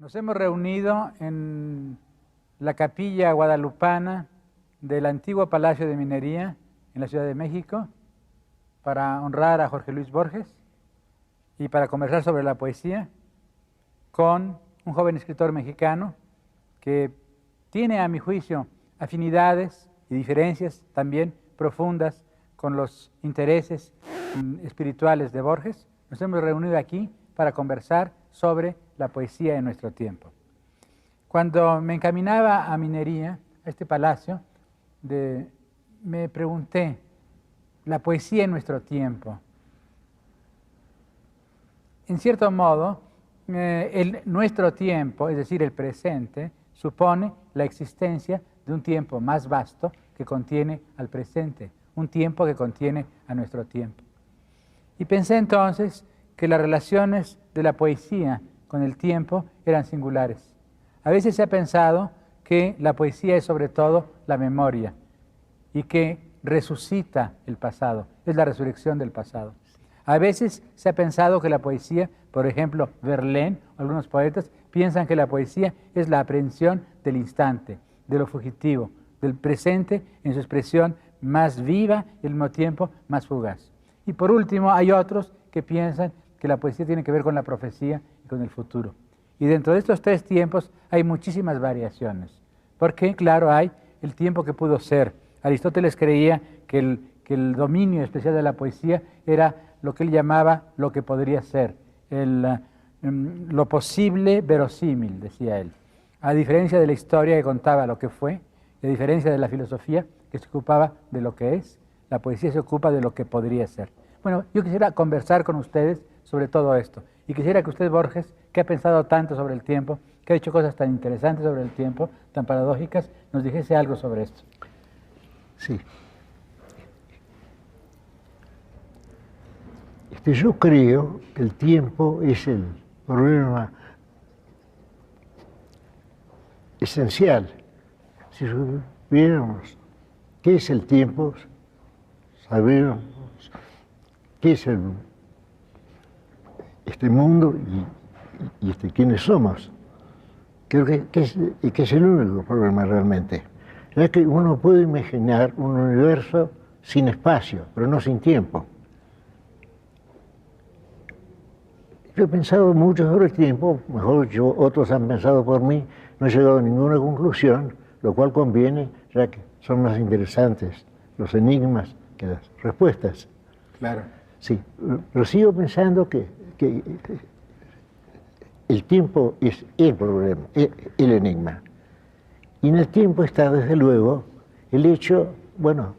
Nos hemos reunido en la capilla guadalupana del antiguo Palacio de Minería en la Ciudad de México para honrar a Jorge Luis Borges y para conversar sobre la poesía con un joven escritor mexicano que tiene, a mi juicio, afinidades y diferencias también profundas con los intereses espirituales de Borges. Nos hemos reunido aquí para conversar sobre la poesía en nuestro tiempo. Cuando me encaminaba a Minería, a este palacio, me pregunté, la poesía en nuestro tiempo. En cierto modo, nuestro tiempo, es decir, el presente, supone la existencia de un tiempo más vasto que contiene al presente, un tiempo que contiene a nuestro tiempo. Y pensé entonces que las relaciones de la poesía con el tiempo eran singulares. A veces se ha pensado que la poesía es sobre todo la memoria y que resucita el pasado, es la resurrección del pasado. A veces se ha pensado que la poesía, por ejemplo, Verlaine, algunos poetas, piensan que la poesía es la aprehensión del instante, de lo fugitivo, del presente en su expresión más viva y al mismo tiempo más fugaz. Y por último, hay otros que piensan que la poesía tiene que ver con la profecía y con el futuro. Y dentro de estos tres tiempos hay muchísimas variaciones, porque, claro, hay el tiempo que pudo ser. Aristóteles creía que el dominio especial de la poesía era lo que él llamaba lo que podría ser, lo posible verosímil, decía él. A diferencia de la historia que contaba lo que fue, y a diferencia de la filosofía que se ocupaba de lo que es, la poesía se ocupa de lo que podría ser. Bueno, yo quisiera conversar con ustedes sobre todo esto. Y quisiera que usted, Borges, que ha pensado tanto sobre el tiempo, que ha hecho cosas tan interesantes sobre el tiempo, tan paradójicas, nos dijese algo sobre esto. Sí. Yo creo que el tiempo es el problema esencial. Si supiéramos qué es el tiempo, sabiéramos qué es este mundo y quiénes somos. Creo que es el único problema realmente. Ya que uno puede imaginar un universo sin espacio, pero no sin tiempo. Yo he pensado mucho sobre el tiempo, mejor otros han pensado por mí, no he llegado a ninguna conclusión, lo cual conviene, ya que son más interesantes los enigmas que las respuestas. Claro. Sí, pero sigo pensando que el tiempo es el problema, el enigma. Y en el tiempo está, desde luego, el hecho, bueno,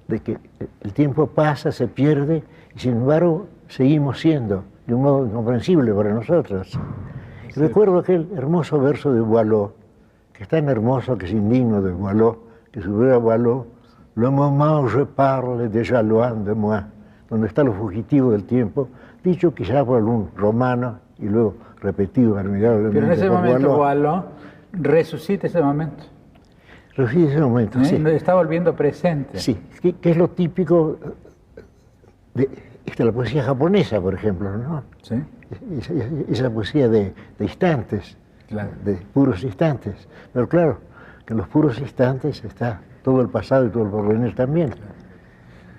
de que el tiempo pasa, se pierde, y sin embargo seguimos siendo de un modo incomprensible para nosotros. Sí. Recuerdo aquel hermoso verso de Boileau, que es tan hermoso que es indigno de Boileau, que subiera Boileau, le moment où je parle est déjà loin de moi, donde está lo fugitivo del tiempo, dicho quizá por algún romano y luego repetido admirablemente. Pero en ese momento Boileau resucita ese momento. Resucita ese momento, sí. Está volviendo presente. Sí, que es lo típico de la poesía japonesa, por ejemplo, ¿no? Sí. Esa poesía de instantes, claro, de puros instantes. Pero claro, que en los puros instantes está todo el pasado y todo el porvenir también. Claro.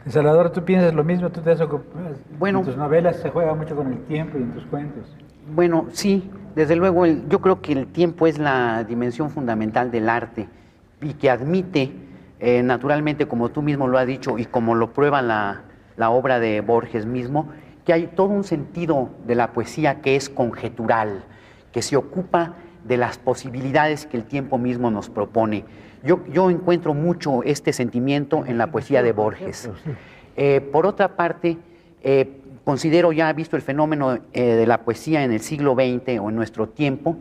Salvador, ¿tú piensas lo mismo? ¿Tú te has ocupado? Bueno, en tus novelas se juega mucho con el tiempo y en tus cuentos. Bueno, sí, desde luego, yo creo que el tiempo es la dimensión fundamental del arte y que admite, naturalmente, como tú mismo lo has dicho y como lo prueba la obra de Borges mismo, que hay todo un sentido de la poesía que es conjetural, que se ocupa de las posibilidades que el tiempo mismo nos propone. Yo encuentro mucho este sentimiento en la poesía de Borges. Por otra parte, considero, ya visto el fenómeno de la poesía en el siglo XX o en nuestro tiempo,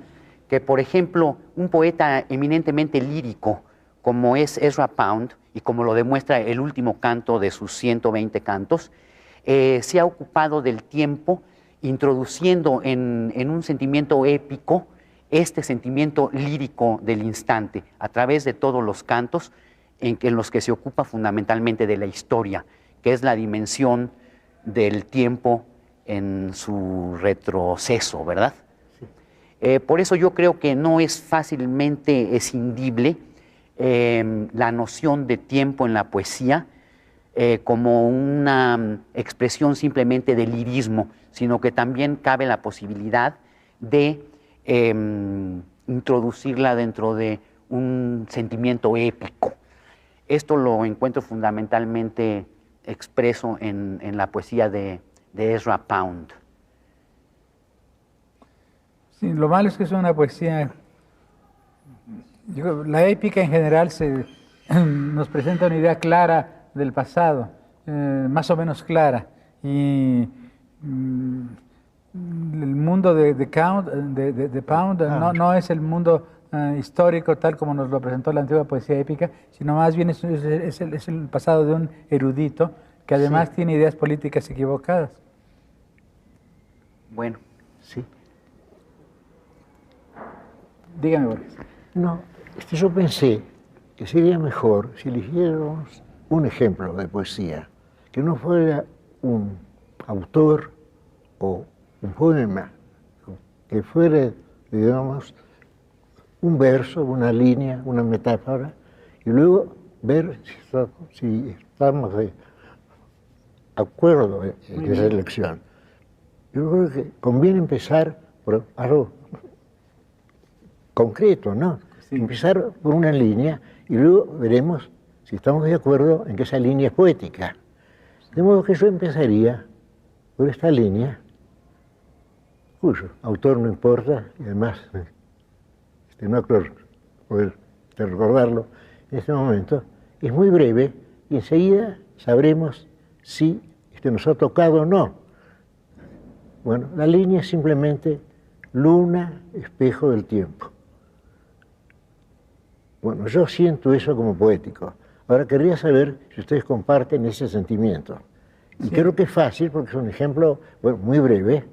que, por ejemplo, un poeta eminentemente lírico como es Ezra Pound, y como lo demuestra el último canto de sus 120 cantos, se ha ocupado del tiempo, introduciendo en un sentimiento épico este sentimiento lírico del instante, a través de todos los cantos en los que se ocupa fundamentalmente de la historia, que es la dimensión del tiempo en su retroceso, ¿verdad? Por eso yo creo que no es fácilmente escindible la noción de tiempo en la poesía como una expresión simplemente de lirismo, sino que también cabe la posibilidad de introducirla dentro de un sentimiento épico. Esto lo encuentro fundamentalmente expreso en la poesía de Ezra Pound. Sí, lo malo es que es una poesía. La épica en general nos presenta una idea clara del pasado, más o menos clara. Y el mundo de Pound no es el mundo histórico tal como nos lo presentó la antigua poesía épica, sino más bien es el pasado de un erudito que además tiene ideas políticas equivocadas. Bueno, Sí. Dígame, Borges. No, yo pensé que sería mejor si eligiéramos un ejemplo de poesía, que no fuera un autor o un poema, que fuera, digamos, un verso, una línea, una metáfora, y luego ver si estamos de acuerdo en esa elección. Yo creo que conviene empezar por algo concreto, ¿no? Sí. Empezar por una línea y luego veremos si estamos de acuerdo en que esa línea es poética. De modo que yo empezaría por esta línea, cuyo autor no importa, y además no creo poder recordarlo en este momento, es muy breve y enseguida sabremos si nos ha tocado o no. Bueno, la línea es simplemente luna, espejo del tiempo. Bueno, yo siento eso como poético. Ahora querría saber si ustedes comparten ese sentimiento. Y creo que es fácil porque es un ejemplo muy breve,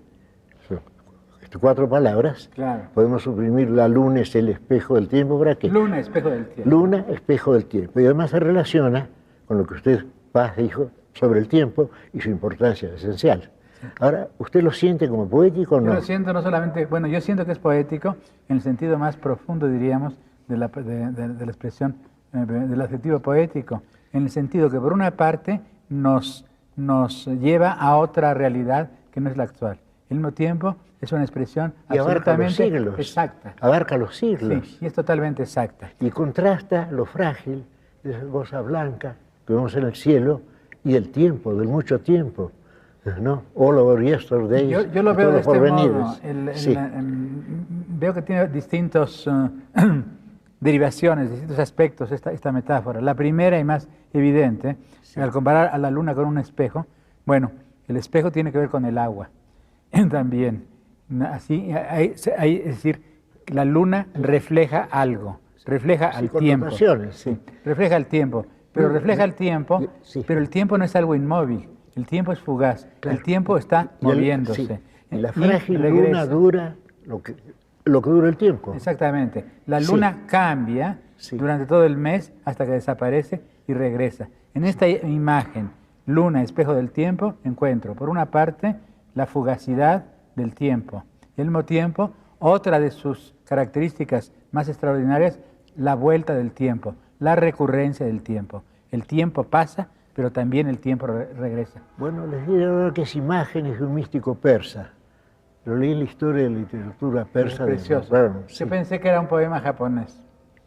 4 palabras. Claro. Podemos suprimir la luna es el espejo del tiempo. ¿Para qué? Luna, espejo del tiempo. Luna, espejo del tiempo. Y además se relaciona con lo que usted, Paz, dijo sobre el tiempo y su importancia esencial. Ahora, ¿usted lo siente como poético o no? Yo lo siento no solamente, bueno, yo siento que es poético en el sentido más profundo, diríamos, de la expresión del adjetivo poético, en el sentido que por una parte nos lleva a otra realidad que no es la actual. Al mismo tiempo es una expresión y absolutamente abarca los siglos, exacta. Abarca los siglos. Sí, y es totalmente exacta. Y contrasta lo frágil de esa cosa blanca que vemos en el cielo y el tiempo, del mucho tiempo, ¿no? All over yesterday. Yo lo veo de este modo. Sí. Veo que tiene distintos derivaciones, distintos aspectos esta metáfora. La primera y más evidente, al comparar a la luna con un espejo, bueno, el espejo tiene que ver con el agua también. Así, es decir, la luna refleja algo, refleja al tiempo. Sí. Refleja el tiempo, pero refleja el tiempo, pero el tiempo no es algo inmóvil, el tiempo es fugaz, el tiempo está moviéndose. Y la frágil luna dura lo que dura el tiempo. Exactamente. La luna cambia durante todo el mes hasta que desaparece y regresa. En esta imagen, luna, espejo del tiempo, encuentro, por una parte, la fugacidad del tiempo. Y al mismo tiempo, otra de sus características más extraordinarias, la vuelta del tiempo, la recurrencia del tiempo. El tiempo pasa, pero también el tiempo regresa. Bueno, les diré ahora que es Imágenes de un místico persa. Lo leí en la historia de la literatura persa. Es precioso. Yo pensé que era un poema japonés.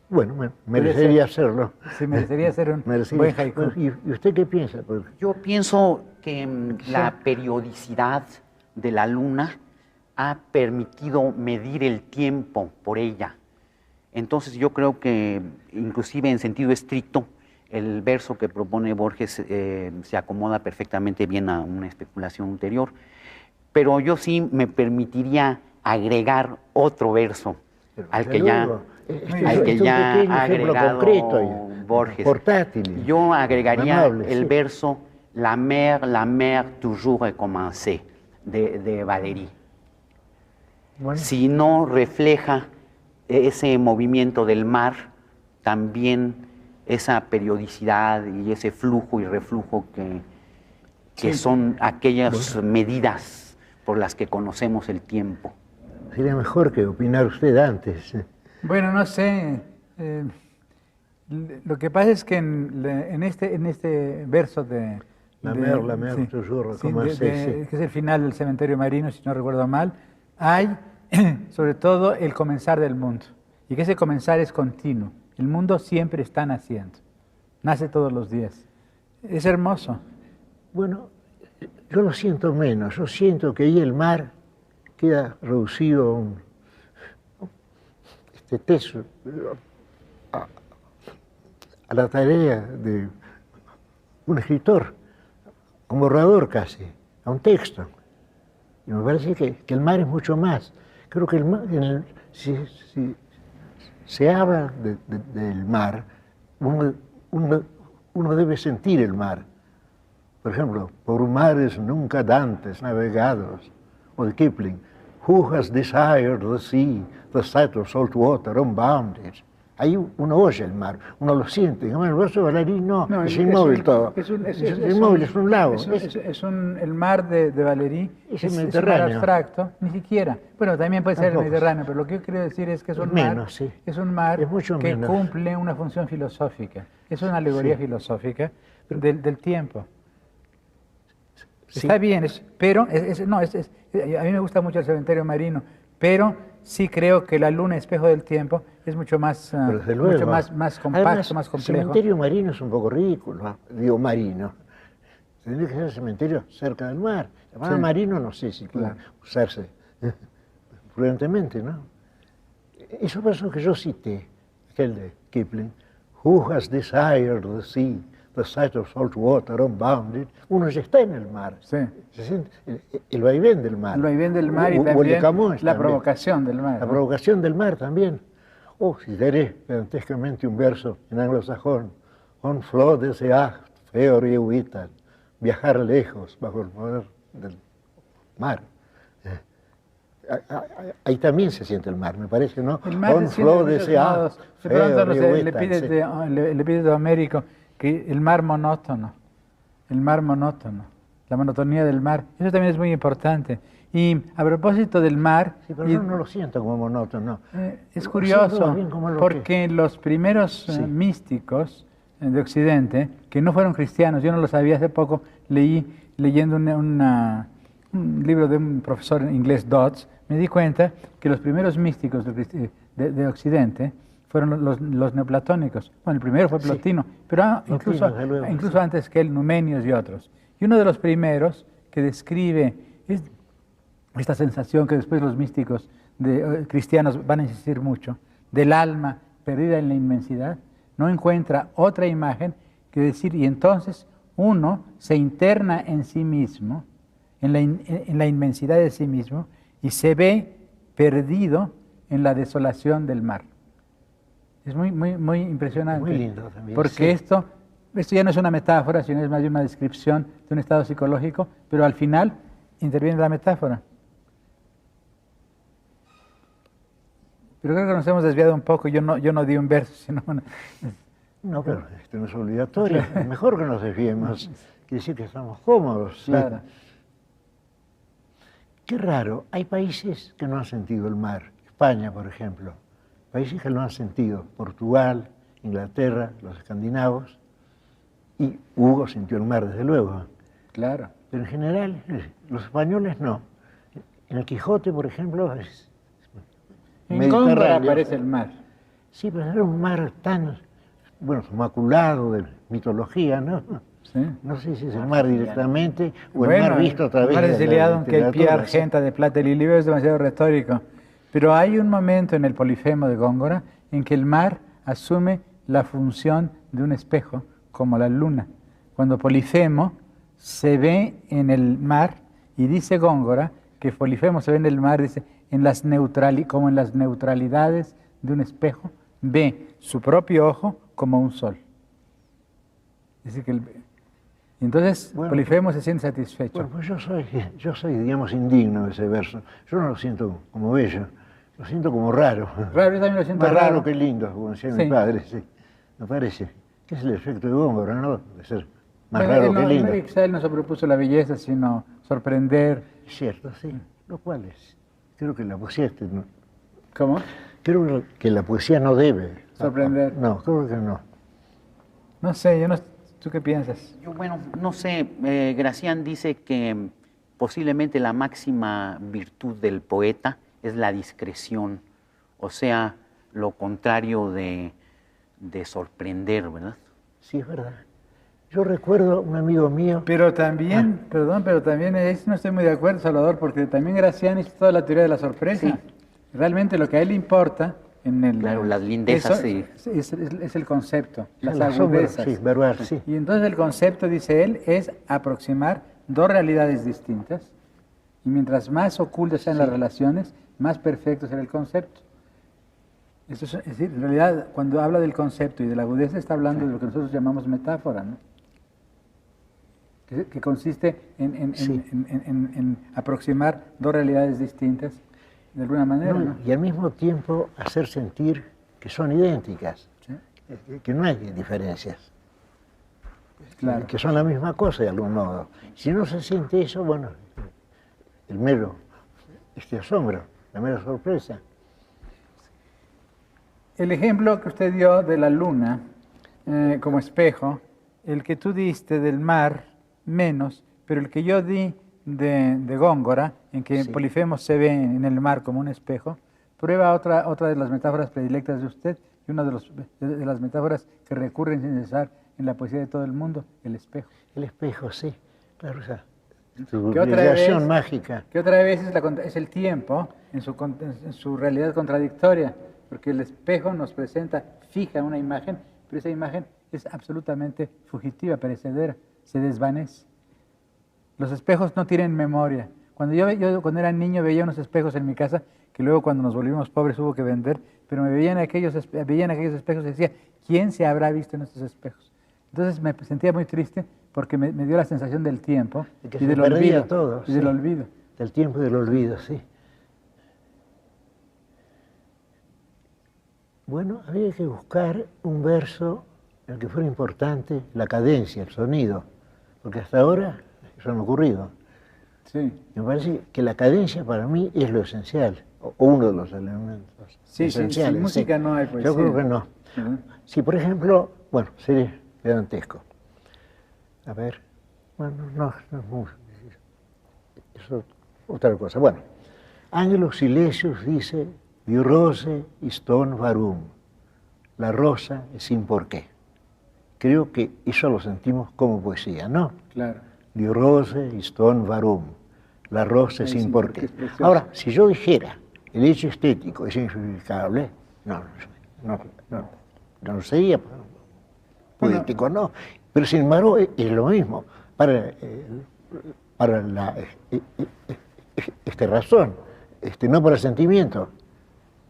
Bueno, merecería hacerlo. Sí, merecería ser un buen haiku. ¿Y usted qué piensa? Yo pienso que la periodicidad de la luna ha permitido medir el tiempo por ella. Entonces yo creo que, inclusive en sentido estricto, el verso que propone Borges se acomoda perfectamente bien a una especulación ulterior. Pero yo sí me permitiría agregar otro verso al que ya ha agregado Borges. Portátil. Yo agregaría el verso La mer toujours est commencée de Valéry. Bueno. Si no refleja ese movimiento del mar, también esa periodicidad y ese flujo y reflujo que son aquellas medidas por las que conocemos el tiempo. sería mejor que opinar usted antes. Bueno, no sé. Lo que pasa es que en este verso de... La mer, toujours recommencer. Que es el final del cementerio marino, si no recuerdo mal, hay sobre todo el comenzar del mundo. Y que ese comenzar es continuo. El mundo siempre está naciendo. Nace todos los días. Es hermoso. Bueno, yo lo siento menos. Yo siento que ahí el mar queda reducido a un teso, a la tarea de un escritor, un borrador casi, a un texto. Y me parece que el mar es mucho más. Creo que el mar, si se habla del mar, uno debe sentir el mar. Por ejemplo, por mares nunca dantes navegados, o de Kipling, Who has desired the sea, the sight of salt water unbounded. Ahí uno oye el mar, uno lo siente. En el verso de Valéry no, es inmóvil todo. Es inmóvil, es un lago. El mar de Valéry es un mar abstracto, ni siquiera. Bueno, también puede ser el Mediterráneo, pero lo que yo quiero decir es que es un mar que cumple una función filosófica. Es una alegoría filosófica del tiempo. Está bien, pero a mí me gusta mucho el cementerio marino, pero sí creo que la luna, espejo del tiempo, es mucho más, más compacto, además, más complejo. El cementerio marino es un poco ridículo, digo marino. Tendría que ser el cementerio cerca del mar. La palabra marino no sé si puede usarse prudentemente, ¿no? Esos versos que yo cité, aquel de Kipling, Who has desired the sea, the sight of salt water unbounded, uno ya está en el mar. Sí. Se siente el vaivén del mar. El vaivén del mar y también la provocación del mar. La provocación del mar también. Citaré pedantescamente un verso en anglosajón. On flot de sea feo y huitan, viajar lejos bajo el poder del mar. Ahí también se siente el mar, me parece, ¿no? El mar se siente de sea feo y huitan. Le pides a Américo que el mar monótono, la monotonía del mar, eso también es muy importante. Y a propósito del mar... Sí, pero yo no lo siento como monótono. Es curioso, porque los primeros místicos de Occidente, que no fueron cristianos, yo no lo sabía, hace poco leyendo un libro de un profesor inglés, Dodds, me di cuenta que los primeros místicos de Occidente fueron los neoplatónicos. Bueno, el primero fue Plotino, pero incluso antes que él, Numenios y otros. Y uno de los primeros que describe esta sensación que después los místicos cristianos van a insistir mucho, del alma perdida en la inmensidad, no encuentra otra imagen que decir, y entonces uno se interna en sí mismo, en la inmensidad de sí mismo, y se ve perdido en la desolación del mar. Es muy impresionante. Muy lindo también. Porque esto ya no es una metáfora, sino es más bien una descripción de un estado psicológico, pero al final interviene la metáfora. Pero creo que nos hemos desviado un poco, yo no di un verso, sino... No, pero esto no es obligatorio, es mejor que nos desviemos, quiere decir que estamos cómodos. Claro. Qué raro, hay países que no han sentido el mar, España, por ejemplo, países que lo han sentido, Portugal, Inglaterra, los escandinavos, y Hugo sintió el mar, desde luego. Claro. Pero en general, los españoles no. En el Quijote, por ejemplo, es en Góngora aparece el mar. Sí, pero era un mar tan, maculado de mitología, ¿no? Sí. No sé si es el mar directamente o el mar visto a través de la literatura. El mar que el pie argenta de plata y libro es demasiado retórico. Pero hay un momento en el Polifemo de Góngora en que el mar asume la función de un espejo, como la luna. Cuando Polifemo se ve en el mar, y dice Góngora que Polifemo se ve en el mar, dice, como en las neutralidades de un espejo, ve su propio ojo como un sol. Dice que entonces Polifemo se siente satisfecho. Bueno, pues yo soy, digamos, indigno de ese verso. Yo no lo siento como bello, lo siento como raro. Raro, yo también lo siento más raro que lindo, como decía mi padre, sí. Me parece que es el efecto de Góngora, ¿no? De ser más raro que lindo. Él no se propuso la belleza, sino sorprender. Es cierto, sí, lo cual es Creo que la poesía... ¿Cómo? Creo que la poesía no debe... Sorprender. No, creo que no. No sé, yo no... ¿Tú qué piensas? Yo, bueno, no sé, Gracián dice que posiblemente la máxima virtud del poeta es la discreción, o sea, lo contrario de sorprender, ¿verdad? Sí, es verdad. Yo recuerdo un amigo mío... Pero también, perdón, pero también no estoy muy de acuerdo, Salvador, porque también Gracián hizo toda la teoría de la sorpresa. Sí. Realmente lo que a él le importa en el... Claro, las lindezas, sí. Es el concepto, las la sombra, agudezas. sí, verbal, sí. Y entonces el concepto, dice él, es aproximar dos realidades distintas. Y mientras más ocultas sean las relaciones, más perfecto será el concepto. Eso es decir, en realidad, cuando habla del concepto y de la agudeza, está hablando de lo que nosotros llamamos metáfora, ¿no? Que consiste en aproximar dos realidades distintas de alguna manera, ¿no? Y al mismo tiempo hacer sentir que son idénticas, ¿Sí? que no hay diferencias, Claro. que son la misma cosa de algún modo. Si no se siente eso, bueno, el mero asombro, la mera sorpresa. El ejemplo que usted dio de la luna como espejo, el que tú diste del mar, menos, pero el que yo di de Góngora, en que Polifemo se ve en el mar como un espejo, prueba otra de las metáforas predilectas de usted y una de las metáforas que recurren sin cesar en la poesía de todo el mundo, el espejo. El espejo, sí, claro, o sea, Que otra vez, mágica. Que otra vez es el tiempo en su realidad contradictoria, porque el espejo nos presenta fija una imagen, pero esa imagen es absolutamente fugitiva, perecedera, se desvanece. Los espejos no tienen memoria. Cuando yo cuando era niño veía unos espejos en mi casa, que luego cuando nos volvimos pobres hubo que vender, pero me veían aquellos espejos y decía, ¿quién se habrá visto en estos espejos? Entonces me sentía muy triste porque me dio la sensación del tiempo y del olvido. Todo, y del olvido. Del tiempo y del olvido, sí. Bueno, había que buscar un verso en el que fuera importante la cadencia, el sonido, porque hasta ahora eso no ha ocurrido. Sí. Me parece que la cadencia para mí es lo esencial, o uno de los elementos esenciales. Sin música no hay poesía. Yo creo que no. Si, por ejemplo, bueno, sería pedantesco. A ver, bueno, no es música, eso otra cosa. Bueno, Ángelos Silesius dice, di rose iston varum, la rosa es sin por qué. Creo que eso lo sentimos como poesía, ¿no? Claro. Di rose iston varum, la rosa es sin por qué. Ahora, si yo dijera, el hecho estético es injustificable, no sería poético, no. Pero sin embargo es lo mismo para esta razón, no para el sentimiento,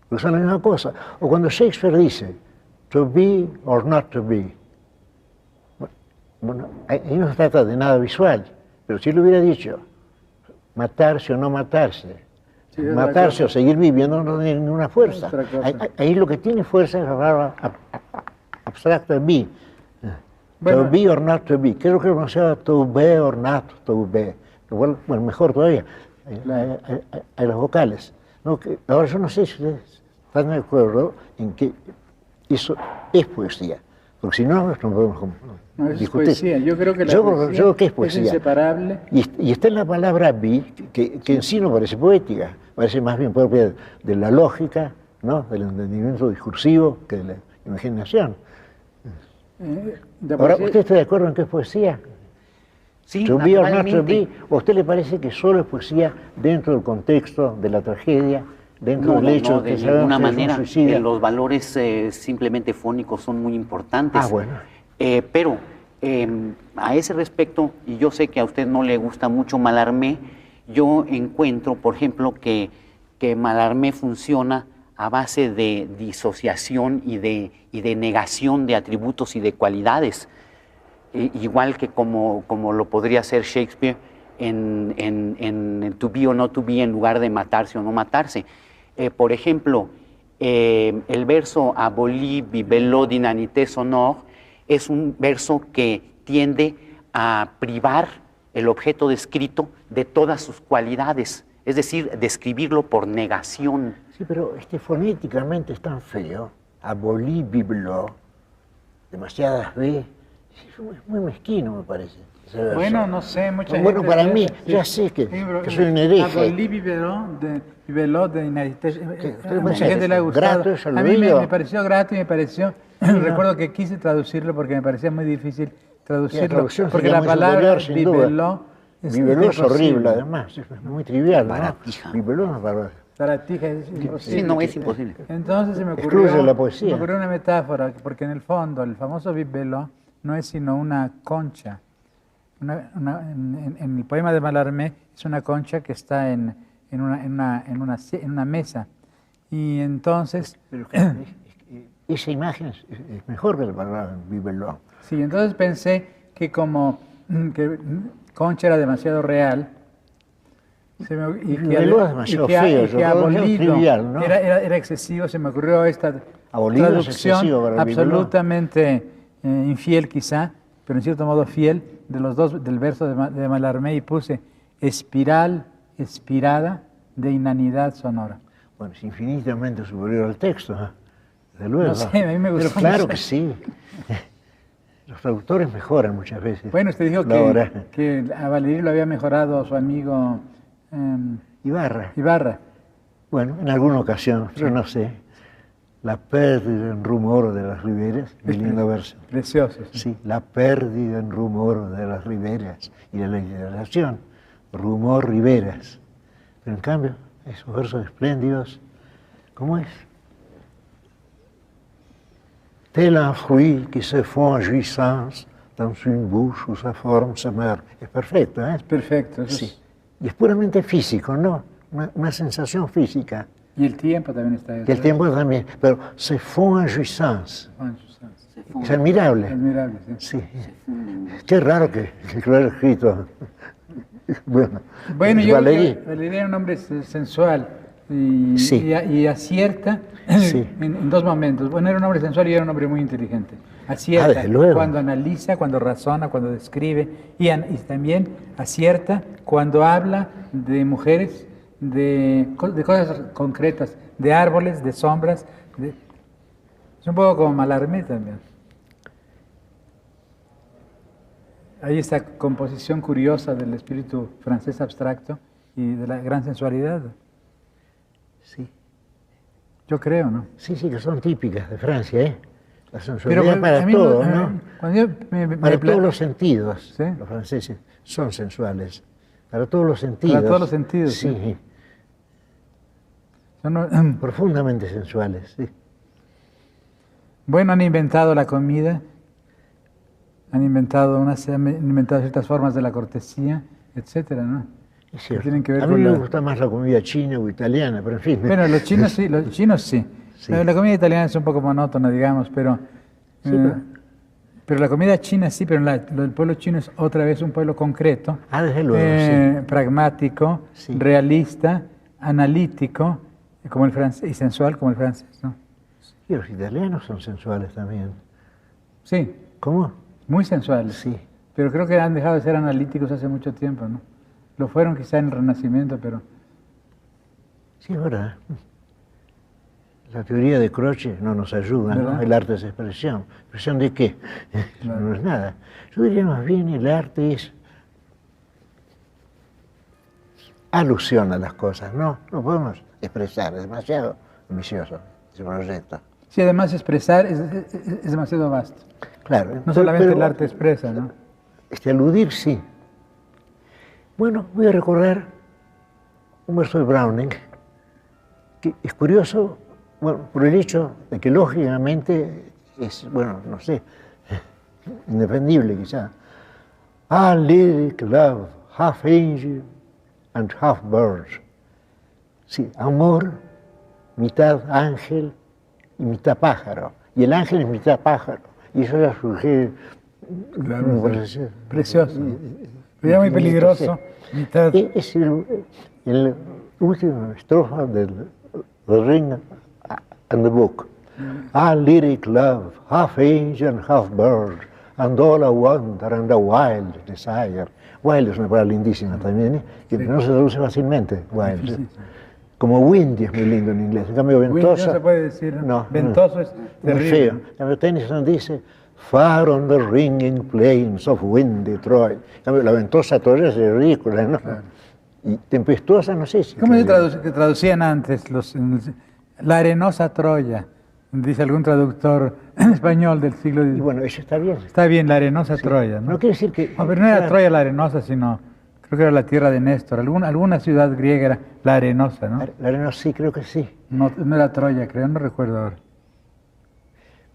porque son la misma cosa. O cuando Shakespeare dice, to be or not to be, bueno, ahí no se trata de nada visual, pero si él hubiera dicho, matarse o no matarse, sí, matarse o seguir viviendo no tiene ninguna fuerza. Ahí lo que tiene fuerza es la palabra abstracta be. Bueno, to be or not to be. Creo que no sea to be or not to be. Bueno, mejor todavía, hay las vocales. No, ahora yo no sé si ustedes están de acuerdo en que eso es poesía, porque si no, no podemos discutir. Es poesía. Yo creo que la poesía creo que es poesía. Es inseparable. Y está en la palabra be, que en sí no parece poética, parece más bien propia de la lógica, ¿no? Del entendimiento discursivo que de la imaginación. Ahora, ¿usted está de acuerdo en que es poesía? Sí, to be or not to be, ¿o a usted le parece que solo es poesía dentro del contexto de la tragedia, dentro del hecho de que ninguna manera? Los valores simplemente fónicos son muy importantes. Ah, bueno. Pero a ese respecto, y yo sé que a usted no le gusta mucho Mallarmé, yo encuentro, por ejemplo, que Mallarmé funciona a base de disociación y de negación de atributos y de cualidades, igual que como lo podría hacer Shakespeare en to be o no to be en lugar de matarse o no matarse. Por ejemplo, el verso Aboli vivelo dinanité sonore es un verso que tiende a privar el objeto descrito de todas sus cualidades, Es decir, describirlo por negación. Sí, pero fonéticamente es tan feo. Abolí bibelot, demasiadas B. Es muy mezquino, me parece. Bueno, no sé, mucha gente... Bueno, para mí, ya sé que soy un hereje. Abolí bibelot de inadvertencia. Mucha gente le ha grato, gustado. eso A lo mí digo. me pareció grato y me pareció... Recuerdo que quise traducirlo porque me parecía muy difícil traducirlo. traducción Porque sería la muy palabra superior, sin duda. bibelot Bibelot es horrible, imposible. además. Es muy trivial, ¿no? Baratija. Bibelot es bárbaro. Baratija es imposible. Sí, no, es imposible. Entonces se me Excluye la poesía. me ocurrió una metáfora, porque en el fondo el famoso bibelot no es sino una concha. En el poema de Mallarmé es una concha que está en una mesa. Y entonces... Pero esa imagen es mejor que la palabra bibelot. Sí, entonces pensé que como que Concha era demasiado real, y que, Bibelot es demasiado feo, y yo que creo que es abolido trivial, ¿no? era excesivo, se me ocurrió esta Abolido es traducción excesivo para Bibelot. absolutamente infiel quizá, pero en cierto modo fiel, del verso de Mallarmé, y puse espiral, espirada de inanidad sonora. Bueno, es infinitamente superior al texto, ¿eh? Desde luego. No sé, a mí me gustó Pero claro mucho. que sí. Los traductores mejoran muchas veces. Bueno, usted dijo que a Valerí lo había mejorado su amigo Ibarra. Ibarra. Bueno, en alguna ocasión, pero no sé. La pérdida en rumor de las riberas, mi lindo verso. Precioso. Sí, la pérdida en rumor de las riberas y de la literación, rumor riberas. Pero en cambio, esos versos espléndidos, ¿cómo es? Tel un fruit qui se fond en jouissance dans une bouche où sa forme se meurt. Es perfecto, ¿eh? Es perfecto. Eso Sí. es- Y es puramente físico, ¿no? Una sensación física. Y el tiempo también está ahí. Y el tiempo también. Pero se fond en jouissance. Es admirable. Admirable, sí. Sí. Qué raro que lo haya escrito. Bueno, Bueno, es yo Valerí. Valerí era un hombre sensual y, Sí. y acierta Sí. en dos momentos. Bueno, era un hombre sensual y era un hombre muy inteligente. Acierta desde luego. cuando analiza, cuando razona, cuando describe y también acierta cuando habla de mujeres, de cosas concretas, de árboles, de sombras. Es un poco como Mallarmé también. Hay esta composición curiosa del espíritu francés abstracto y de la gran sensualidad. Sí. Yo creo, ¿no? Sí, que son típicas de Francia, ¿eh? La Pero sensualidad para a mí todos, no- ¿no? Cuando yo me Para todos los sentidos. ¿Sí? Los franceses son sensuales. Para todos los sentidos. Para todos los sentidos, Sí. sí. yo no- Profundamente sensuales, sí. bueno, han inventado la comida, han inventado ciertas formas de la cortesía, etcétera, ¿no? Es cierto. tienen que ver a mí con me la- gusta más la comida china o italiana, pero en fin. Bueno, los chinos sí, los chinos sí. Sí. La comida italiana es un poco monótona, digamos, pero, Sí, pero la comida china sí, pero lo del pueblo chino es otra vez un pueblo concreto, Ah, desde luego, pragmático, Sí. realista, analítico, como el francés, y sensual como el francés, ¿no? Y los italianos son sensuales también. Sí, ¿Cómo? muy sensuales. Sí. Pero creo que han dejado de ser analíticos hace mucho tiempo, ¿no? Lo fueron quizá en el Renacimiento, pero Sí, es verdad. La teoría de Croce no nos ayuda, ¿no? ¿Verdad? El arte es expresión. ¿Expresión de qué? Claro. No es nada. Yo diría más bien el arte es alusión a las cosas, ¿no? No podemos expresar, es demasiado ambicioso ese proyecto. sí, además expresar es demasiado vasto. Claro. No solamente pero el arte expresa, ¿no? aludir, sí. Bueno, voy a recordar un verso de Browning, que es curioso, bueno, por el hecho de que lógicamente es, bueno, no sé, indefendible quizá. A lyric love, half angel and half bird. Sí, amor, mitad ángel y mitad pájaro. Y el ángel es mitad pájaro. Y eso ya surge. Claro, me sí. parece- Precioso. Era muy peligroso. Mitad. Es el última estrofa del The Ring and the Book. A lyric love, half angel and half bird. And all I want are the wild desire. Wild es una palabra lindísima también, ¿eh? Que no se traduce fácilmente, wild. Sí, sí. Como windy es muy lindo en inglés. En cambio, ventosa. No se puede decir, ¿no? No, Ventoso es muy terrible. feo. En cambio, Tennyson dice, far on the ringing plains of windy Troy. En cambio, la ventosa Troya es ridícula, ¿no? Claro. Y tempestuosa, no sé si. ¿Cómo se traducían antes la arenosa Troya? Dice algún traductor español del siglo Y XIX. bueno, eso está bien. Está bien, la arenosa Troya, ¿no? No quiere decir que. No, pero no era claro, Troya la arenosa, sino creo que era la tierra de Néstor. Alguna ciudad griega era la arenosa, ¿no? La arena sí, creo que sí. No era Troya, creo, no recuerdo ahora.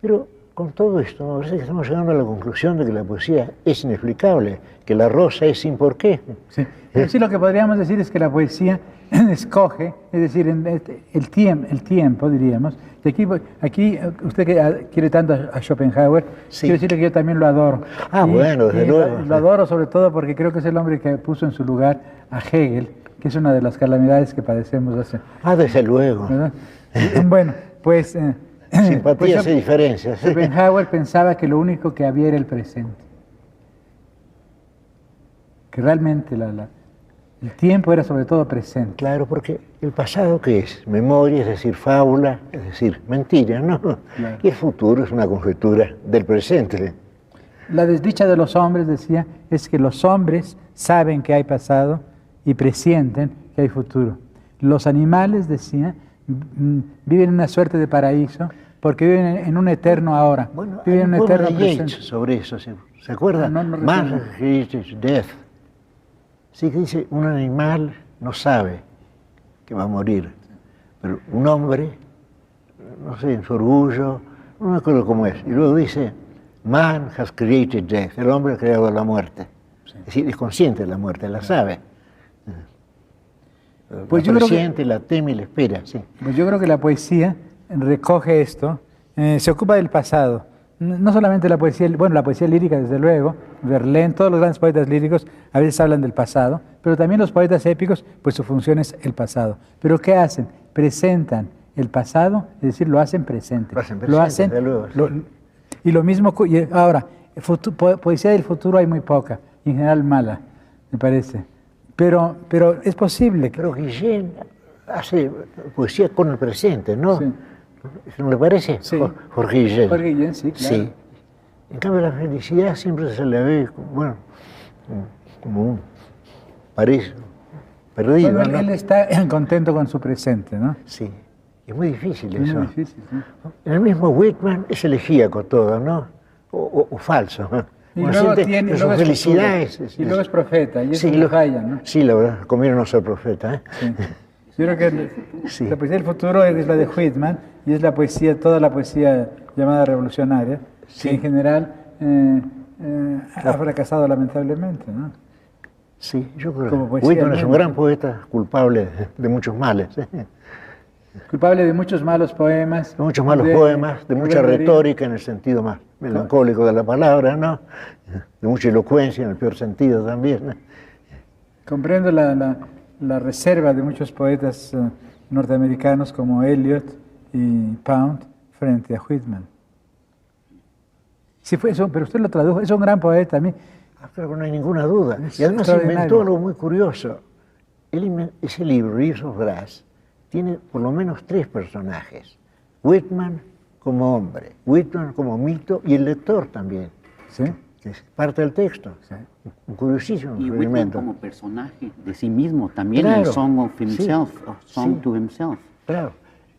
Pero con todo esto, me parece que estamos llegando a la conclusión de que la poesía es inexplicable, que la rosa es sin por qué. Sí. Pero sí, lo que podríamos decir es que la poesía escoge, es decir, el tiempo, diríamos. Y aquí usted que quiere tanto a Schopenhauer, Sí. quiero decirle que yo también lo adoro. Ah, bueno, desde luego. Lo adoro sobre todo porque creo que es el hombre que puso en su lugar a Hegel, que es una de las calamidades que padecemos hace. Ah, desde luego. ¿Verdad? Bueno, pues... Simpatías pues y diferencias. Schopenhauer pensaba que lo único que había era el presente. Que realmente el tiempo era sobre todo presente. Claro, porque el pasado, ¿qué es? Memoria, es decir, fábula, es decir, mentira, ¿no? Claro. Y el futuro es una conjetura del presente. La desdicha de los hombres, decía, es que los hombres saben que hay pasado y presienten que hay futuro. Los animales, decía, viven en una suerte de paraíso porque viven en un eterno ahora. Bueno, viven hay en un un poema eterno de Yeats presente. sobre eso, ¿se acuerda? No recuerdo. Man hates death. Sí, que dice, un animal no sabe que va a morir, pero un hombre, no sé, en su orgullo, no me acuerdo cómo es, y luego dice, man has created death, el hombre ha creado la muerte. Sí. Es decir, es consciente de la muerte, la sabe. Pues la yo creo que- presiente, la teme y la espera, sí. Pues yo creo que la poesía recoge esto, se ocupa del pasado. No solamente la poesía, bueno, la poesía lírica, desde luego, Verlaine, todos los grandes poetas líricos a veces hablan del pasado, pero también los poetas épicos, pues su función es el pasado. ¿Pero qué hacen? Presentan el pasado, es decir, lo hacen presente. Lo hacen presente, desde luego, sí. Y lo mismo, y ahora, poesía del futuro hay muy poca, y en general mala, me parece. Pero es posible que... Pero Guillén hace poesía con el presente, ¿no? Sí. ¿No le parece? Sí. Jorge Guillén. Jorge Guillén, sí, claro. Sí. En cambio, la felicidad siempre se le ve, bueno, como un paraíso perdido, Bueno, ¿no? él está contento con su presente, ¿no? Sí. Es muy difícil Es eso. muy difícil, sí. En el mismo Whitman es elegíaco todo, ¿no? O falso. Y Uno luego siente tiene, que y su luego es felicidad futuro. Y luego es profeta, y es sí, un Hayam, ¿no? Sí, la verdad, conviene no ser profeta, ¿eh? Sí. Yo creo que Sí. la poesía del futuro es la de Whitman y es la poesía, toda la poesía llamada revolucionaria, Sí. que en general ha fracasado lamentablemente, ¿no? Sí, yo creo Como que poesía Whitman es un nueva. gran poeta culpable de muchos males, ¿eh? Culpable de muchos malos poemas. De muchos malos poemas, de mucha retórica en el sentido más melancólico de la palabra, ¿no? De mucha elocuencia en el peor sentido también, ¿no? Comprendo la reserva de muchos poetas norteamericanos como Eliot y Pound frente a Whitman. Sí fue eso, pero usted lo tradujo, es un gran poeta. A mí, Creo que no hay ninguna duda. Es Y además extraordinario. inventó algo muy curioso. Ese libro, Rivers of Grass, tiene por lo menos 3 personajes. Whitman como hombre, Whitman como mito y el lector también, ¿sí? que es parte del texto. Sí. Un curiosísimo Y Whitman experimento. como personaje de sí mismo, también Claro, el Song of sí, Himself, o Song sí. to Himself. Claro.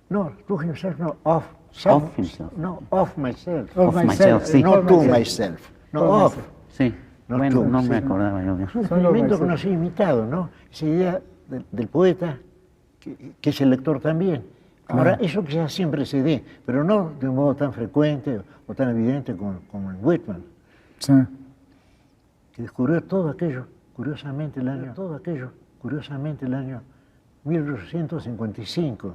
No, to himself, no, of self. Of himself. No, of myself. Of myself, sí. No of to myself. myself. No, Of of. myself. Sí, No bueno, tú, no sí. me acordaba yo de eso. Es un Solo experimento myself. que no se ha imitado, ¿no? Esa idea del poeta, que es el lector también. Ahora, eso quizás siempre se dé, pero no de un modo tan frecuente o tan evidente como en Whitman, Sí. que descubrió todo aquello, curiosamente, el año 1855.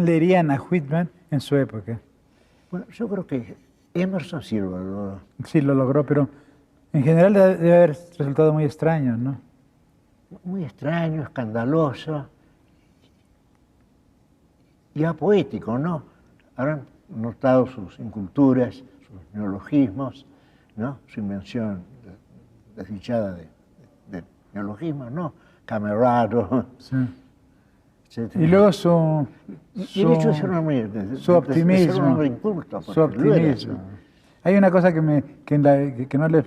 Leerían a Whitman en su época. Bueno, yo creo que Emerson sí lo logró. Sí, lo logró, pero en general debe haber resultado muy extraño, ¿no? Muy extraño, escandaloso y apoético, ¿no? Habrán notado sus inculturas, sus neologismos, ¿no? Su invención desdichada de neologismos, ¿no? Camerado, Sí. etcétera. Y luego su Y el hecho de ser un hombre, su ser un optimismo, hombre inculto, su porque lo era, optimismo. ¿no? Hay una cosa que no les...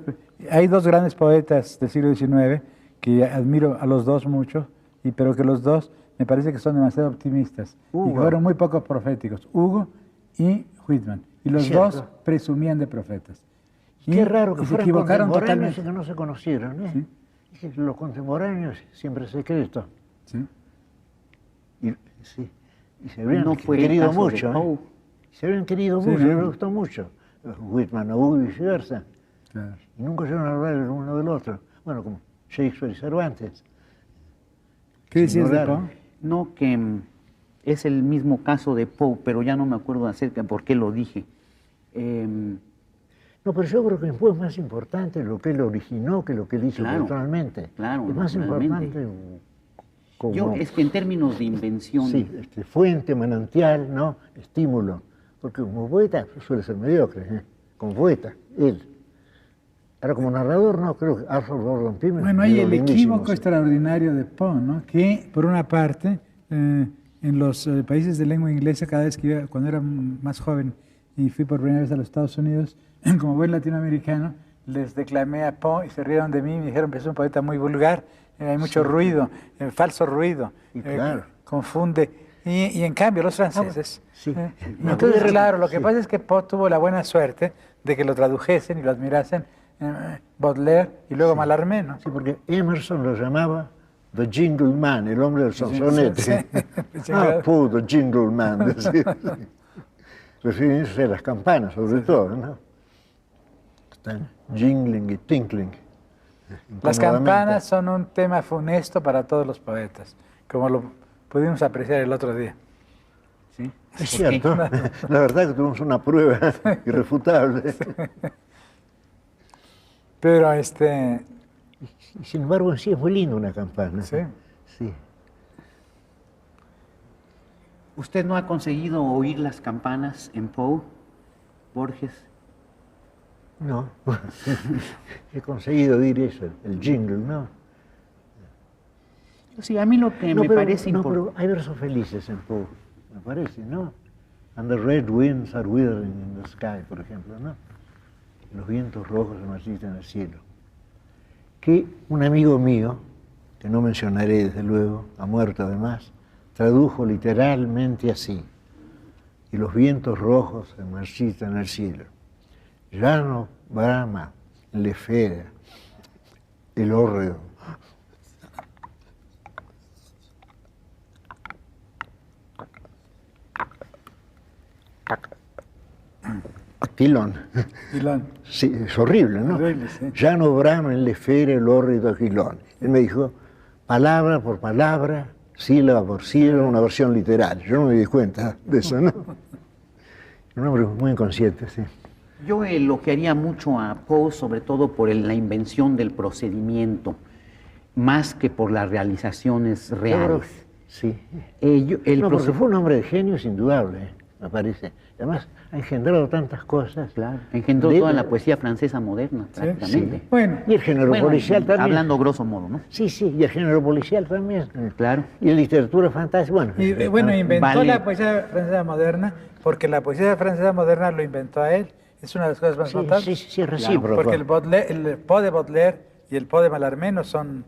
Hay dos grandes poetas del siglo XIX que admiro a los dos mucho, pero que los dos me parece que son demasiado optimistas y que Hugo. fueron muy poco proféticos, Hugo y Whitman. Y los Cierto. dos presumían de profetas. Qué raro que y se fueran equivocaron contemporáneos y totalmente. que no se conocieron, ¿eh? Sí. Es que los contemporáneos siempre secreto. Sí. Y, sí, y se habrían No fue el querido caso de mucho, ¿eh? Poe. Se habrían querido Sí, mucho, ¿no? les gustó mucho. Whitman a Hugo y viceversa. Claro. Y nunca llegaron a hablar el uno del otro. Bueno, como Shakespeare y Cervantes. ¿Qué decías de ignoraron. Poe? No, que es el mismo caso de Poe, pero ya no me acuerdo acerca de por qué lo dije. No, pero yo creo que Poe es más importante lo que él originó que lo que él hizo Claro, personalmente. claro, es más naturalmente. importante como Yo, es que en términos de invención, sí, fuente, manantial, ¿no? Estímulo. Porque como poeta suele ser mediocre, ¿eh? Como poeta, él. Ahora como narrador, no, creo que Arthur Gordon Pym. Bueno, hay el lindísimo, equívoco sí. extraordinario de Poe, ¿no? Que, por una parte, en los países de lengua inglesa, cada vez que iba, cuando era más joven y fui por primera vez a los Estados Unidos, como buen latinoamericano, les declamé a Poe y se rieron de mí y me dijeron que es un poeta muy vulgar, hay mucho ruido, falso ruido, Y claro. confunde. Y en cambio los franceses... sí. Entonces, claro, lo que Sí. pasa es que Poe tuvo la buena suerte de que lo tradujesen y lo admirasen Baudelaire y luego Mallarmé, ¿no? Sí, porque Emerson lo llamaba The Jingle Man, el hombre del sonsonete. Sí. Ah, Poe, The Jingle Man, decía. Refiriéndose a las campanas, sobre todo, ¿no? Están jingling y tinkling. Las incómodamente. campanas son un tema funesto para todos los poetas, como lo pudimos apreciar el otro día. ¿sí? Es cierto, la verdad que tuvimos una prueba irrefutable. Pero Y sin embargo, en sí es muy lindo una campana. sí. Sí. ¿Usted no ha conseguido oír las campanas en Poe, Borges? No, he conseguido oír eso, el jingle, ¿no? Sí, a mí lo que me parece no, importante... pero hay versos felices en Poe, me parece, ¿no? And the red winds are withering in the sky, por ejemplo, ¿no? Los vientos rojos se marchitan en el cielo. Que un amigo mío, que no mencionaré desde luego, ha muerto además, tradujo literalmente así. Y los vientos rojos se marchitan en el cielo. Ya no brama le fera el hórreo. Aquilón. Aquilón. Sí, es horrible, ¿no? Horrible, sí. Ya no brama en le fera el hórrido Aquilón. Él me dijo, palabra por palabra, sílaba por sílaba, una versión literal. Yo no me di cuenta de eso, ¿no? Un hombre muy inconsciente, sí. Yo elogiaría mucho a Poe, sobre todo por la invención del procedimiento, más que por las realizaciones Yo creo reales. que sí. El No, porque proce- fue un hombre de genio, es indudable, me parece. Además, ha engendrado tantas cosas. Claro, engendró De- toda la poesía francesa moderna, prácticamente. Sí. Bueno, Y el género Bueno, policial también. hablando grosso modo, ¿no? Sí, sí, y el género policial también. Claro. Y la literatura fantástica, bueno. y, bueno, inventó Vale. la poesía francesa moderna porque la poesía francesa moderna lo inventó a él. Es una de las cosas más sí, notables. sí, sí, es recíproco. Porque el Poe de Baudelaire y el Poe de Mallarmé no son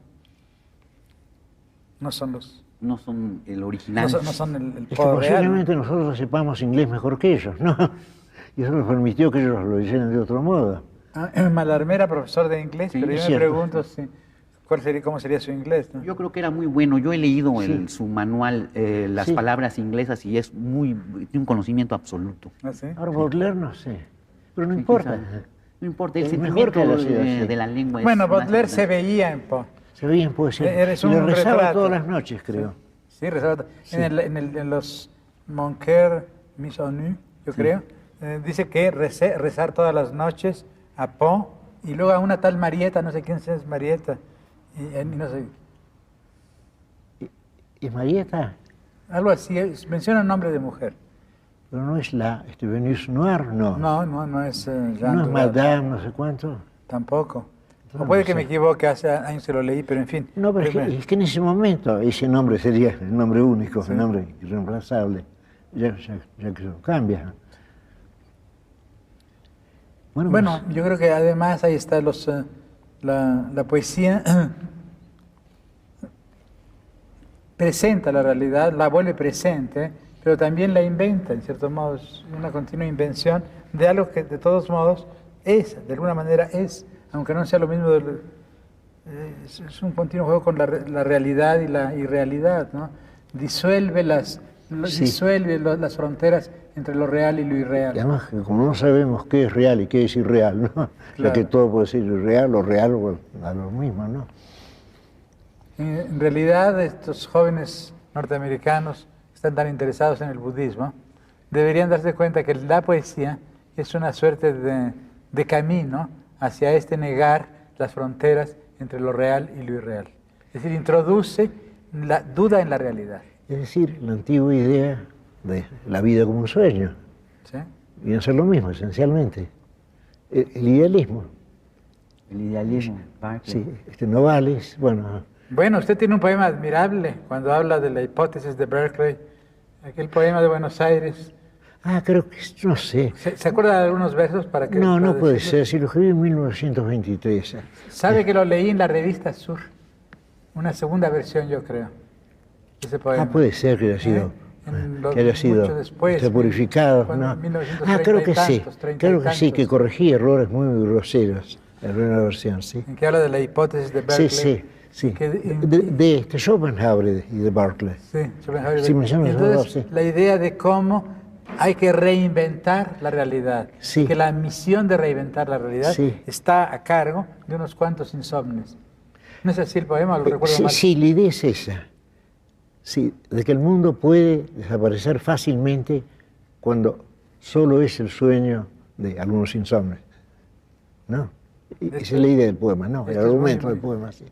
los... No son el original. No son el Es que Poe real. posiblemente nosotros sepamos inglés mejor que ellos, ¿no? Y eso nos permitió que ellos lo hicieran de otro modo. Mallarmé era profesor de inglés, Sí, pero yo es me cierto. pregunto cómo sería su inglés, ¿no? Yo creo que era muy bueno. Yo he leído su manual, las Sí. palabras inglesas, y es tiene un conocimiento absoluto. ¿No sé? Ahora Baudelaire no sé, pero no Sí, importa. quizá. No importa, el Es mejor sentimiento que haya sido así. de la lengua es Bueno, más Baudelaire se importante. veía en Poe. Se veía en poesía. Eres Y le un rezaba retrato. todas las noches, creo. Sí, rezaba. Sí. En los Mon cœur mis ennuis, yo creo, dice que rezar todas las noches a Poe y luego a una tal Marieta, no sé quién es Marieta, y no sé, Y Marieta, algo así, menciona un nombre de mujer. Pero no es la Venus Noir, no. No es Jean No es Dujardin. Madame, no sé cuánto. Tampoco. O No puede lo que me sé. equivoque, hace años que lo leí, pero en fin. No, pero es que en ese momento ese nombre sería el nombre único, Sí. el nombre irreemplazable, ya que eso cambia. Bueno, yo creo que además ahí está la poesía presenta la realidad, la vuelve presente, pero también la inventa, en cierto modo, es una continua invención de algo que de todos modos es, de alguna manera es, aunque no sea lo mismo, es un continuo juego con la realidad y la irrealidad, ¿no? Disuelve las fronteras entre lo real y lo Y irreal. además, como no sabemos qué es real y qué es irreal, ¿no? Claro. Ya que todo puede ser irreal o real, o a lo mismo, ¿no? En realidad, estos jóvenes norteamericanos que están tan interesados en el budismo deberían darse cuenta que la poesía es una suerte de camino hacia negar las fronteras entre lo real y lo irreal. Es decir, introduce la duda en la realidad. Es decir, la antigua idea de la vida como un sueño. ¿Sí? Y hacer lo mismo, esencialmente. El idealismo. El idealismo, Berkeley. Sí, Novalis, bueno. Bueno, usted tiene un poema admirable cuando habla de la hipótesis de Berkeley, aquel poema de Buenos Aires. Creo que, no sé. ¿Se acuerda de algunos versos para que... No, para no puede decirlos? ser, si lo escribí en 1923. ¿Sabe que lo leí en la revista Sur? Una segunda versión, yo creo, ese poema. Puede ser que haya sido, mucho después, purificado, cuando ¿no? en 1930 Creo y que sí, tantos, 30 y creo que sí, tantos. que corregía errores muy groseros en la primera versión, sí. En que habla de la hipótesis de Berkeley. Sí. Que- De Schopenhauer y de Berkeley. Sí, Schopenhauer. Sí, menciono esos dos, Entonces, sí. la idea de cómo hay que reinventar la realidad. Sí. Y que la misión de reinventar la realidad Sí. está a cargo de unos cuantos insomnes. ¿No es así el poema? ¿Lo recuerdo mal? Sí, la idea es esa. Sí, de que el mundo puede desaparecer fácilmente cuando solo es el sueño de algunos insomnes. ¿No? Esa es la idea del poema, ¿no? El Esto es argumento muy- del poema, sí.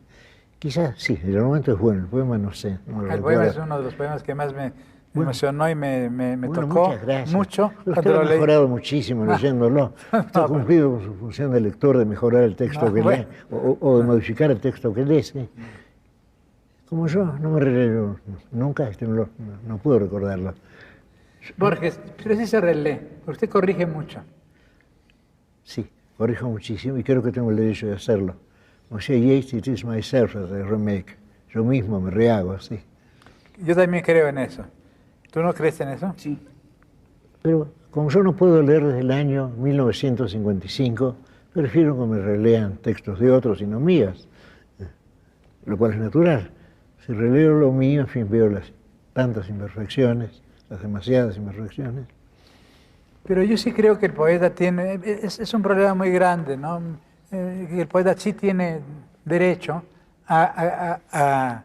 Quizás sí, el argumento es bueno, el poema no sé. No lo El poema es recuerdo. uno de los poemas que más me Bueno. emocionó y me Bueno, tocó muchas gracias. mucho Usted cuando lo lo ha leí. mejorado muchísimo leyéndolo. Usted ha cumplido con su función de lector de mejorar el texto No, que bueno. lee o de modificar el texto que lee. ¿Sí? Como yo, no me releo nunca, no puedo recordarlo. Borges, pero sí se relee, porque usted corrige mucho. Sí, corrijo muchísimo y creo que tengo el derecho de hacerlo. O sea, Yeats, it is myself that I remake. Yo mismo me rehago así. Yo también creo en eso. ¿Tú no crees en eso? Sí. Pero como yo no puedo leer desde el año 1955, prefiero que me relean textos de otros y no mías, lo cual es natural. Si releo lo mío, en fin, veo las tantas imperfecciones, las demasiadas imperfecciones. Pero yo sí creo que el poeta tiene, es un problema muy grande, ¿no? Que el poeta sí tiene derecho a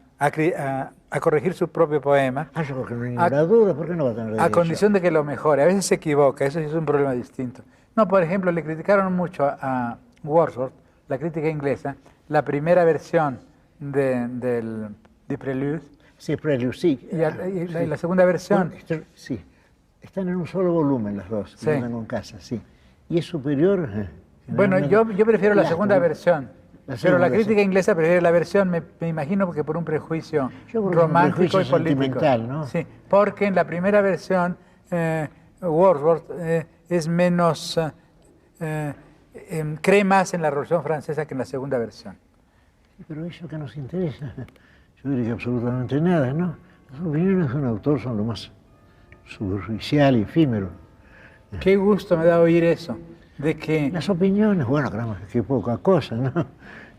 corregir su propio poema, Yo creo que no hay ninguna duda, ¿por qué no va a tener a derecho? condición de que lo mejore. A veces se equivoca, eso sí es un problema distinto. No, por ejemplo, le criticaron mucho a Wordsworth, la crítica inglesa, la primera versión del Prelude, Sí, Prelude, sí. y la segunda versión. Bueno, sí, están en un solo volumen las dos, Sí. que yo tengo en casa, sí. Y es superior. Bueno, yo prefiero la Lástima. segunda versión, La pero segunda la crítica versión. inglesa prefiere la versión, me imagino, porque por un prejuicio Yo creo que es un romántico prejuicio y político. sentimental, ¿no? Sí, porque en la primera versión Wordsworth es menos, cree más en la Revolución Francesa que en la segunda versión. Pero eso que nos interesa, yo diría que absolutamente nada, ¿no? Las opiniones de un autor son lo más superficial y efímero. Qué gusto me da oír eso, de que Las opiniones, bueno, caramba, qué poca cosa, ¿no?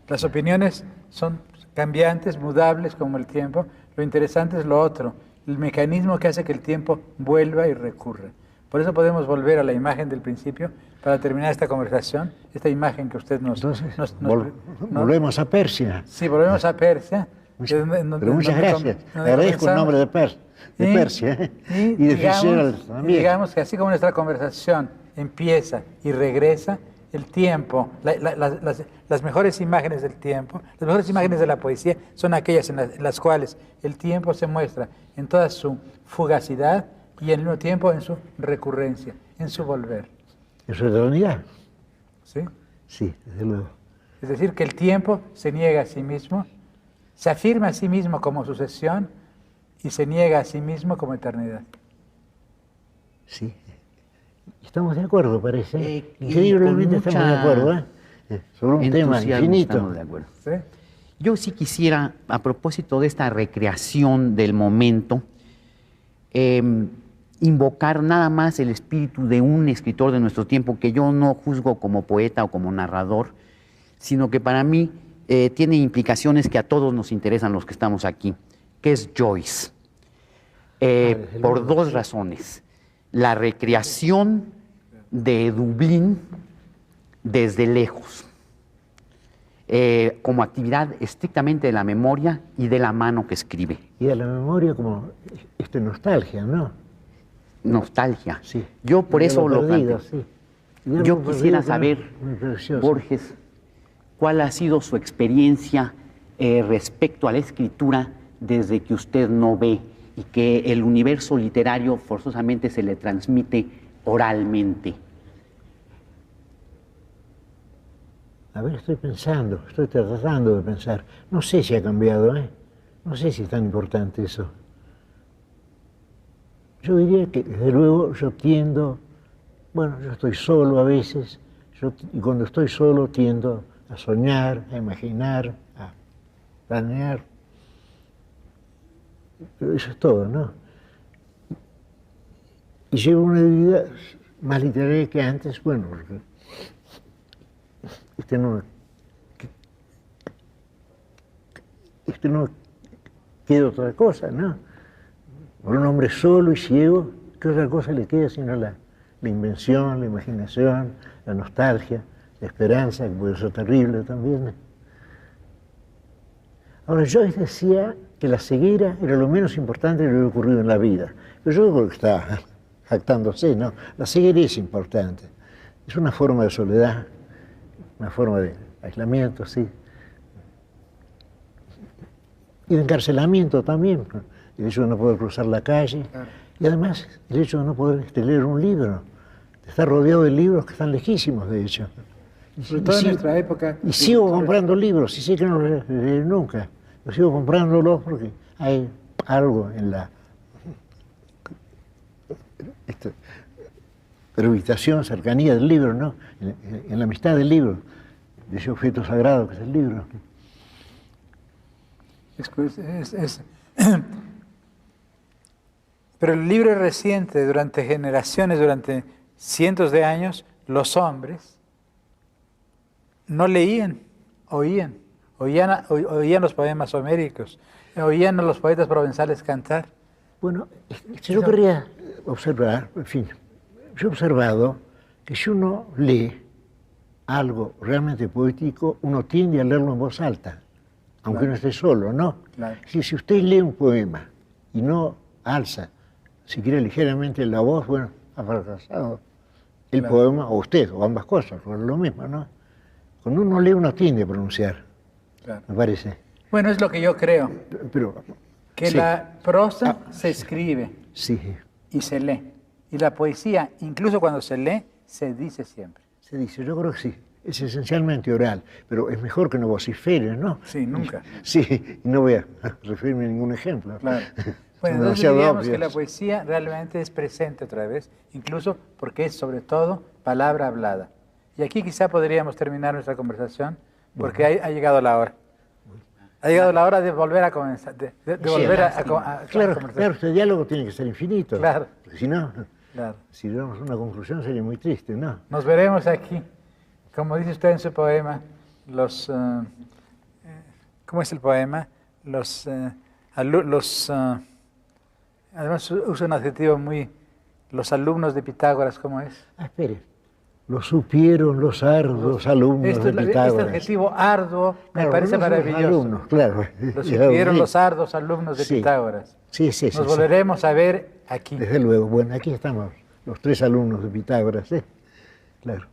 las opiniones son cambiantes, mudables como el tiempo. Lo interesante es lo otro, el mecanismo que hace que el tiempo vuelva y recurra. Por eso podemos volver a la imagen del principio para terminar esta conversación, esta imagen que usted Entonces, nos- volvemos a Persia. Sí, volvemos a Persia. Pero muchas donde gracias. donde Agradezco el nombre de Y- Persia, ¿eh? Y, de digamos, Fitzgerald también. digamos que así como nuestra conversación empieza y regresa, el tiempo, las mejores imágenes del tiempo, las mejores imágenes de la poesía son aquellas en las cuales el tiempo se muestra en toda su fugacidad Y al mismo tiempo en su recurrencia, en su volver. En su eternidad. ¿Sí? Sí, desde luego. Es decir, que el tiempo se niega a sí mismo, se afirma a sí mismo como sucesión y se niega a sí mismo como eternidad. Sí. Estamos de acuerdo, parece. Y Increíblemente con estamos de acuerdo, sobre un tema entusiasmo infinito. estamos de acuerdo. ¿Sí? Yo sí quisiera, a propósito de esta recreación del momento, invocar nada más el espíritu de un escritor de nuestro tiempo que yo no juzgo como poeta o como narrador, sino que para mí tiene implicaciones que a todos nos interesan los que estamos aquí, que es Joyce. Por dos razones. La recreación de Dublín desde lejos, como actividad estrictamente de la memoria y de la mano que escribe. Y a la memoria como nostalgia, ¿no? Nostalgia. Sí. Yo por De eso lo perdido, planteo. sí. Y algo Yo perdido quisiera que saber, es muy precioso. Borges, cuál ha sido su experiencia respecto a la escritura desde que usted no ve y que el universo literario forzosamente se le transmite oralmente. A ver, estoy tratando de pensar. No sé si ha cambiado, ¿eh? No sé si es tan importante eso. Yo diría que, desde luego, yo tiendo, bueno, yo estoy solo a veces, y cuando estoy solo tiendo a soñar, a imaginar, a planear. Pero eso es todo, ¿no? Y llevo una vida más literaria que antes, bueno, porque no queda otra cosa, ¿no? Por un hombre solo y ciego, ¿qué otra cosa le queda sino la invención, la imaginación, la nostalgia, la esperanza, que puede ser terrible también? Ahora, Joyce decía que la ceguera era lo menos importante que le había ocurrido en la vida. Pero yo creo que está jactándose, ¿no? La ceguera es importante. Es una forma de soledad, una forma de aislamiento, sí. Y de encarcelamiento también, ¿no? El hecho de no poder cruzar la calle. Claro. Y además, el hecho de no poder leer un libro. De estar rodeado de libros que están lejísimos, de hecho. Sobre todo en nuestra época. Y sigo comprando libros, y sé que no los leeré nunca. Yo sigo comprándolos porque hay algo en la gravitación, cercanía del libro, ¿no? En la amistad del libro, de ese objeto sagrado que es el libro. Pero el libro es reciente, durante generaciones, durante cientos de años, los hombres no leían, oían los poemas homéricos, oían a los poetas provenzales cantar. Bueno, yo querría observar, en fin, yo he observado que si uno lee algo realmente poético, uno tiende a leerlo en voz alta, aunque no esté solo, ¿no? Claro. Si usted lee un poema y no alza siquiera ligeramente la voz, bueno, ha fracasado el poema, o usted, o ambas cosas, o lo mismo, ¿no? Cuando uno lee, uno tiende a pronunciar, me parece. Bueno, es lo que yo creo. Pero, que sí. La prosa se escribe y se lee. Y la poesía, incluso cuando se lee, se dice siempre. Se dice, yo creo que sí. Es esencialmente oral, pero es mejor que no vocifere, ¿no? Sí, nunca. Sí, no voy a referirme a ningún ejemplo. Claro. Bueno, entonces diríamos que la poesía realmente es presente otra vez, incluso porque es sobre todo palabra hablada. Y aquí quizá podríamos terminar nuestra conversación, porque ha llegado la hora. Ha llegado la hora de volver a comenzar, de volver a claro, este diálogo tiene que ser infinito. Claro. Porque si no, si damos una conclusión sería muy triste, ¿no? Nos veremos aquí. Como dice usted en su poema, ¿cómo es el poema? Además usa un adjetivo los alumnos de Pitágoras, ¿cómo es? Espere. Lo supieron los arduos alumnos de Pitágoras. Este adjetivo arduo me parece maravilloso. Alumnos, claro. Lo supieron los arduos alumnos de Pitágoras. Sí. Nos volveremos a ver aquí. Desde luego. Bueno, aquí estamos, los 3 alumnos de Pitágoras, Claro.